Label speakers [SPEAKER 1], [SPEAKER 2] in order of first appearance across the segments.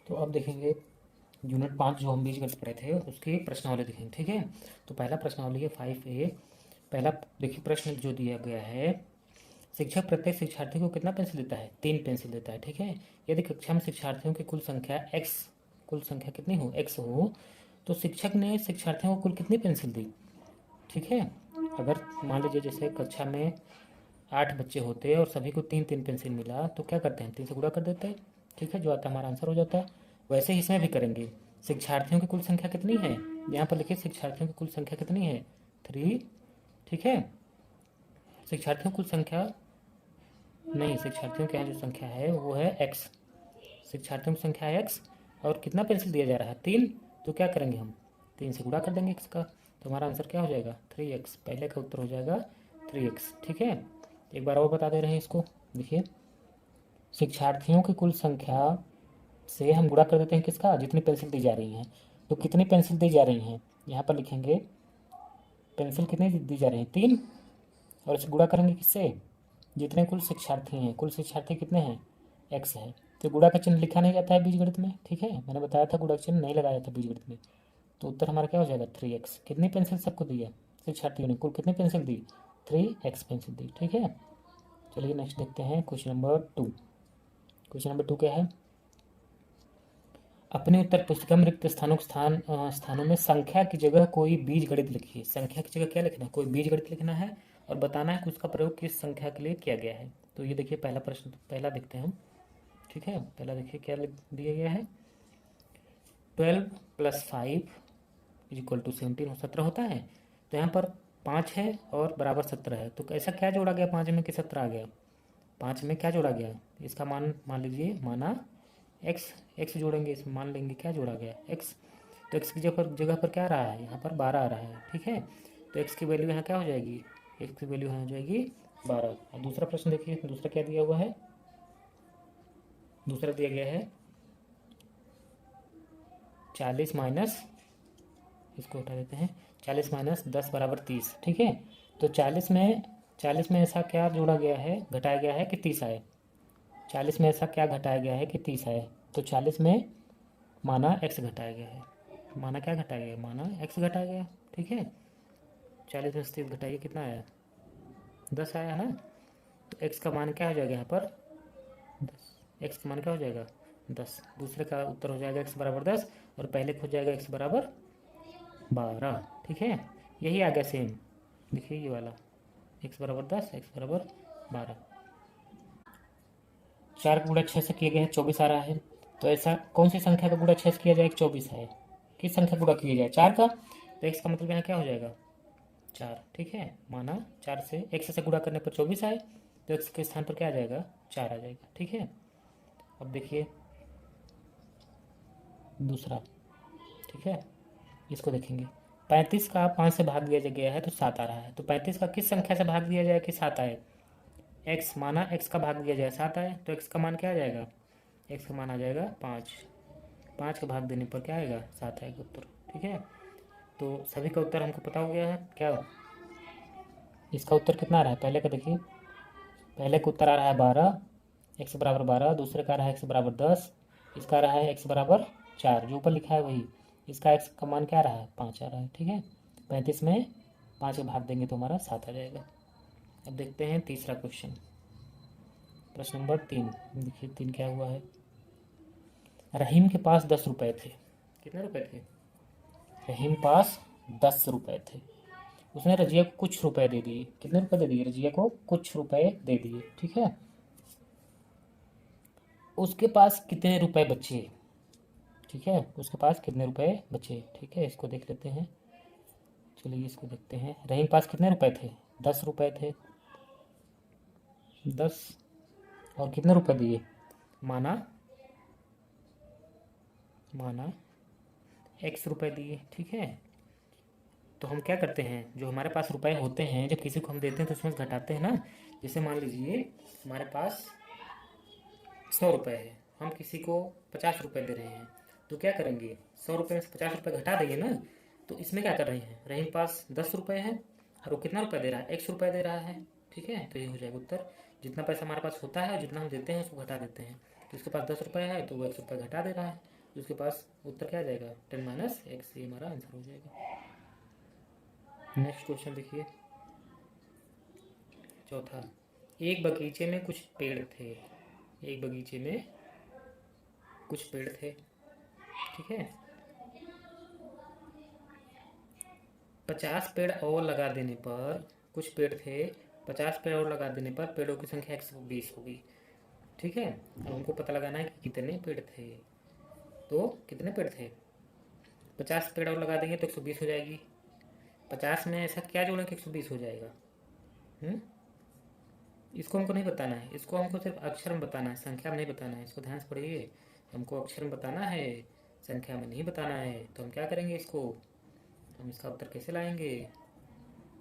[SPEAKER 1] तो अब देखेंगे यूनिट 5 जो हम बीजगणित पढ़े थे उसकी प्रश्नावली देखेंगे। ठीक है, तो पहला प्रश्नावली है 5A। पहला देखिए प्रश्न जो दिया गया है, शिक्षक प्रत्येक शिक्षार्थी को कितना पेंसिल देता है? 3 पेंसिल देता है। ठीक है, यदि कक्षा में शिक्षार्थियों की कुल संख्या कुल संख्या कितनी हो? x हो, तो शिक्षक ने शिक्षार्थियों को कुल कितनी पेंसिल दी? ठीक है, अगर मान लीजिए जैसे कक्षा में 8 बच्चे होते और सभी को 3-3 पेंसिल मिला तो क्या करते हैं? 3 से गुणा कर देते हैं। ठीक है, जो आता है हमारा आंसर हो जाता है। वैसे ही इसमें भी करेंगे। शिक्षार्थियों की कुल संख्या कितनी है? यहाँ पर लिखिए शिक्षार्थियों की कुल संख्या कितनी है? 3। ठीक है, शिक्षार्थियों की कुल संख्या नहीं, शिक्षार्थियों के यहाँ जो संख्या है वो है x। शिक्षार्थियों की संख्या है x और कितना पेंसिल दिया जा रहा है? 3। तो क्या करेंगे हम? 3 से गुणा कर देंगे x का, तो हमारा आंसर क्या हो जाएगा? 3x। पहले का उत्तर हो जाएगा 3x। ठीक है, एक बार और बता दे रहे हैं इसको। देखिए शिक्षार्थियों की कुल संख्या से हम गुणा कर देते हैं किसका? जितनी पेंसिल दी जा रही हैं। तो कितनी पेंसिल दी जा रही हैं यहाँ पर लिखेंगे, पेंसिल कितनी दी जा रही हैं? 3। और इसे गुणा करेंगे किससे? जितने कुल शिक्षार्थी हैं। कुल शिक्षार्थी कितने हैं? x है। तो गुणा का चिन्ह लिखा नहीं जाता है बीजगणित में। ठीक है, मैंने बताया था गुणा का चिन्ह नहीं लगाया था बीजगणित में। तो उत्तर हमारा क्या हो जाएगा? 3x। कितनी पेंसिल सबको दी है? शिक्षार्थियों ने कुल कितनी पेंसिल दी? 3x पेंसिल दी। ठीक है, चलिए नेक्स्ट देखते हैं क्वेश्चन नंबर 2। क्वेश्चन नंबर 2 क्या है? अपनी उत्तर पुस्तिका में रिक्त स्थानों में संख्या की जगह कोई बीजगणित लिखिए। संख्या की जगह क्या लिखना है? कोई बीजगणित लिखना है और बताना है कि उसका प्रयोग किस संख्या के लिए किया गया है। तो ये देखिए पहला प्रश्न, पहला देखते हैं हम। ठीक है, पहला देखिए क्या दिया गया है। 12 + 5 = 17 17 होता है। तो यहाँ पर 5 है और बराबर 17 है। तो ऐसा क्या जोड़ा गया 5 में कि 17 आ गया? 5 में क्या जोड़ा गया? इसका मान लीजिए माना x जोड़ेंगे, इसमें मान लेंगे क्या जोड़ा गया? x। तो x की जगह पर क्या आ रहा है? यहाँ पर 12 आ रहा है। ठीक है, तो x की वैल्यू यहाँ क्या हो जाएगी? x की वैल्यू यहाँ हो जाएगी 12। और दूसरा प्रश्न देखिए, दूसरा क्या दिया हुआ है? दूसरा दिया गया है 40 माइनस, इसको हटा देते हैं, 40 माइनस 10 = 30। ठीक है, तो 40 में ऐसा क्या जोड़ा गया है, घटाया गया है कि 30 आए? 40 में ऐसा क्या घटाया गया है कि 30 आए? तो 40 में माना x घटाया गया है। माना क्या घटाया गया? माना x घटाया गया। ठीक है, 40 में 30 घटाइए, कितना आया? 10 आया है ना। तो x का मान क्या हो जाएगा यहाँ पर? 10। x का मान क्या हो जाएगा? 10। दूसरे का उत्तर हो जाएगा x = 10 और पहले का हो जाएगा x = 12। ठीक है, यही आ गया सेम। देखिए ये वाला x = 10, x = 12। 4 का गुणा 6 से किए गए हैं, 24 आ रहा है। तो ऐसा कौन सी संख्या का गुणा 6 से किया जाए? 24 है। किस संख्या का गुणा किया जाए? 4 का। तो x का मतलब यहाँ क्या हो जाएगा? 4। ठीक है, माना 4 से x से गुणा करने पर 24 आए, तो x के स्थान पर क्या आ जाएगा? 4 आ जाएगा। ठीक है, अब देखिए दूसरा। ठीक है, इसको देखेंगे। 35 का 5 से भाग दिया गया है तो 7 आ रहा है। तो 35 का किस संख्या से भाग दिया जाए कि 7 आए? x। माना x का भाग दिया जाए 7 आए, तो x का मान क्या आ जाएगा? x का मान आ जाएगा 5। 5 का भाग देने पर क्या आएगा? 7 आएगा उत्तर। ठीक है, तो सभी का उत्तर हमको पता हो गया है क्या? इसका उत्तर कितना आ रहा है? पहले का देखिए, पहले का उत्तर आ रहा है 12, x = 12। दूसरे का आ रहा है x = 10। इसका आ रहा है x = 4, जो ऊपर लिखा है वही। इसका x का मान क्या आ रहा है? 5 आ रहा है। ठीक है, 35 में 5 का भाग देंगे तो हमारा 7 आ जाएगा। अब देखते हैं तीसरा क्वेश्चन, प्रश्न नंबर 3। देखिए 3 क्या हुआ है? रहीम के पास 10 रुपए थे। कितने रुपए थे? रहीम पास 10 रुपए थे। उसने रजिया को कुछ रुपए दे दिए। कितने रुपए दे दिए? रजिया को कुछ रुपए दे दिए। ठीक है, उसके पास कितने रुपए बचे? ठीक है, उसके पास कितने रुपए बचे? ठीक है, इसको देख लेते हैं। चलिए इसको देखते हैं। रहीम पास कितने रुपए थे? 10 रुपए थे। 10 और कितने रुपए दिए? माना माना x रुपए दिए। ठीक है, तो हम क्या करते हैं, जो हमारे पास रुपए होते हैं जब किसी को हम देते हैं तो उसमें से घटाते हैं ना। जैसे मान लीजिए हमारे पास 100 रुपये है, हम किसी को 50 रुपये दे रहे हैं, तो क्या करेंगे? 100 रुपये में से 50 रुपये घटा देंगे ना। तो इसमें क्या कर रहे हैं? रहीम पास 10 रुपये है और वो कितना रुपये दे रहा है? x रुपये दे रहा है। ठीक है, तो ये हो जाएगा उत्तर। जितना पैसा हमारे पास होता है और जितना हम देते हैं उसको घटा देते हैं। तो इसके पास 10 रुपये है तो वो x रुपये घटा दे रहा है। तो उसके पास उत्तर क्या आ जाएगा 10 माइनस एक्स, ये हमारा आंसर हो जाएगा। नेक्स्ट क्वेश्चन देखिए चौथा, एक बगीचे में कुछ पेड़ थे, एक बगीचे में कुछ पेड़ थे, ठीक है। 50 पेड़ और लगा देने पर, कुछ पेड़ थे, 50 पेड़ और लगा देने पर पेड़ों की संख्या 120 होगी, ठीक है। अब हमको पता लगाना है कि कितने पेड़ थे। तो कितने पेड़ थे, 50 पेड़ और लगा देंगे तो 120 हो जाएगी। 50 में ऐसा क्या जोड़ें कि 120 हो जाएगा। इसको हमको नहीं बताना है, इसको हमको सिर्फ अक्षर में बताना है, संख्या में नहीं बताना है। इसको ध्यान से पढ़िए, हमको अक्षर में बताना है, संख्या में नहीं बताना है। तो हम क्या करेंगे, इसको हम इसका उत्तर कैसे लाएंगे।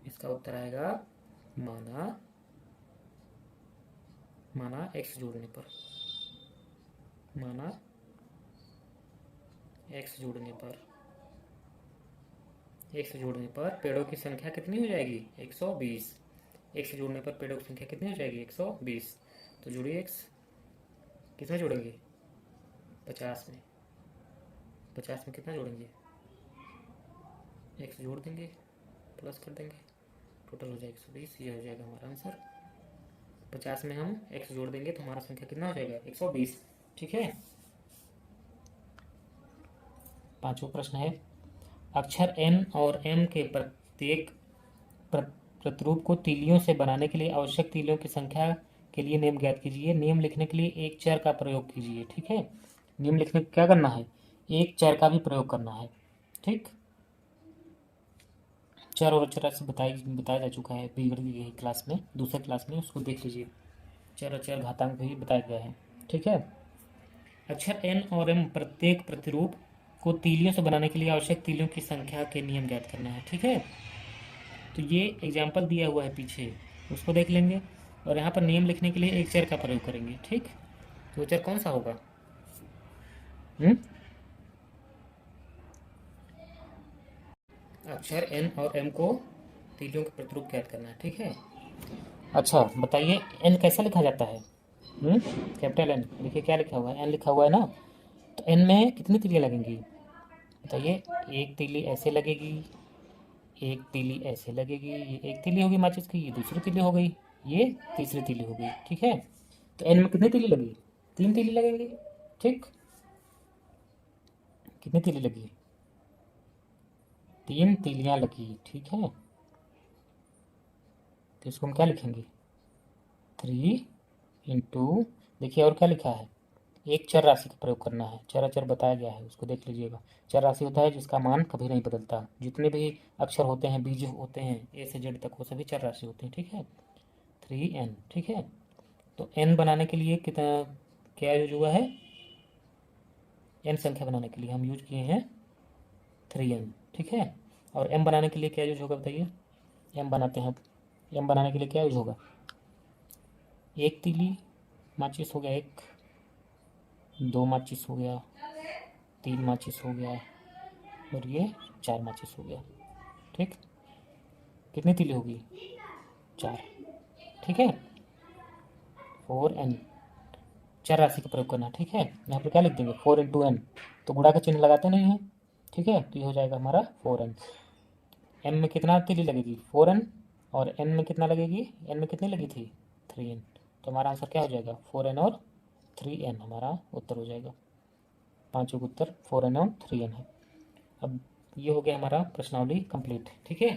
[SPEAKER 1] इसका उत्तर आएगा माना एक्स जोड़ने पर, माना एक्स जोड़ने पर, एक्स जोड़ने पर पेड़ों की संख्या कितनी हो जाएगी 120। एक्स जोड़ने पर पेड़ों की संख्या कितनी हो जाएगी 120। तो जोड़िए एक्स, कितना जोड़ेंगे 50 में, 50 में कितना जोड़ेंगे, एक्स जोड़ देंगे, प्लस कर देंगे, टोटल हो जाएगा 120। ये हो जाएगा हमारा आंसर। 50 में हम एक्स जोड़ देंगे तो हमारा संख्या कितना हो जाएगा 120, ठीक है। पांचवा प्रश्न है, अक्षर एन और एम के प्रत्येक प्रतिरूप को तीलियों से बनाने के लिए आवश्यक तीलियों की संख्या के लिए नियम ज्ञात कीजिए। नियम लिखने के लिए एक चर का प्रयोग कीजिए, ठीक है। नियम लिखने क्या करना है, एक चर का भी प्रयोग करना है, ठीक। चर और अचर से बताया जा चुका है यही क्लास में, दूसरे क्लास में, उसको देख लीजिए। चर अचर घातांक भी बताया गया है, ठीक है। अक्षर एन और एम प्रत्येक प्रतिरूप को तीलियों से बनाने के लिए आवश्यक तीलियों की संख्या के नियम ज्ञात करना है, ठीक है। तो ये एग्जाम्पल दिया हुआ है पीछे, उसको देख लेंगे और यहाँ पर नियम लिखने के लिए एक चर का प्रयोग करेंगे, ठीक। तो चर कौन सा होगा, अक्षर एन और एम को तीलियों के प्रतिरूप ज्ञात करना है, ठीक है। अच्छा बताइए एन कैसा लिखा जाता है, कैपिटल एन। देखिए क्या लिखा हुआ है, एन लिखा हुआ है ना। तो एन में कितनी तीलियाँ लगेंगी बताइए, एक तीली ऐसे लगेगी, एक तीली ऐसे लगेगी, ये एक तीली होगी माचिस की, ये दूसरी तीली हो गई, ये तीसरी तीली हो गई, ठीक है। तो एन में कितनी तीली लगी, 3 तीली लगेंगी, ठीक। कितनी तीली लगी, 3 तीलियाँ लगी, ठीक है। तो इसको हम क्या लिखेंगे 3 इंटू, देखिए और क्या लिखा है, एक चर राशि का प्रयोग करना है। चर अचर बताया गया है, उसको देख लीजिएगा। चर राशि होता है जिसका मान कभी नहीं बदलता। जितने भी अक्षर होते हैं, बीज होते हैं, ए से जेड तक, वो सभी चर राशि होते हैं, ठीक है। 3n, ठीक है। तो n बनाने के लिए कितना क्या यूज हुआ है, n संख्या बनाने के लिए हम यूज किए हैं 3n, ठीक है। और m बनाने के लिए क्या यूज होगा बताइए, m बनाते हैं, m बनाने के लिए क्या यूज होगा, एक तीली माचिस हो गया, एक, 2 माचिस हो गया, 3 माचिस हो गया, और ये 4 माचिस हो गया, ठीक। कितनी तीली होगी 4, ठीक है। 4n, चर राशि का प्रयोग करना, ठीक है। यहाँ पर क्या लिख देंगे 4 इंटू एन, तो गुणा का चिन्ह लगाते नहीं है, ठीक है। तो ये हो जाएगा हमारा 4n। m में कितना तीली लगेगी 4n, और n में कितना लगेगी, n में कितनी लगी थी 3n। तो हमारा आंसर क्या हो जाएगा 4n और 3n, हमारा उत्तर हो जाएगा। पाँचों का उत्तर 4n और 3n है। अब ये हो गया हमारा प्रश्नावली कंप्लीट, ठीक है।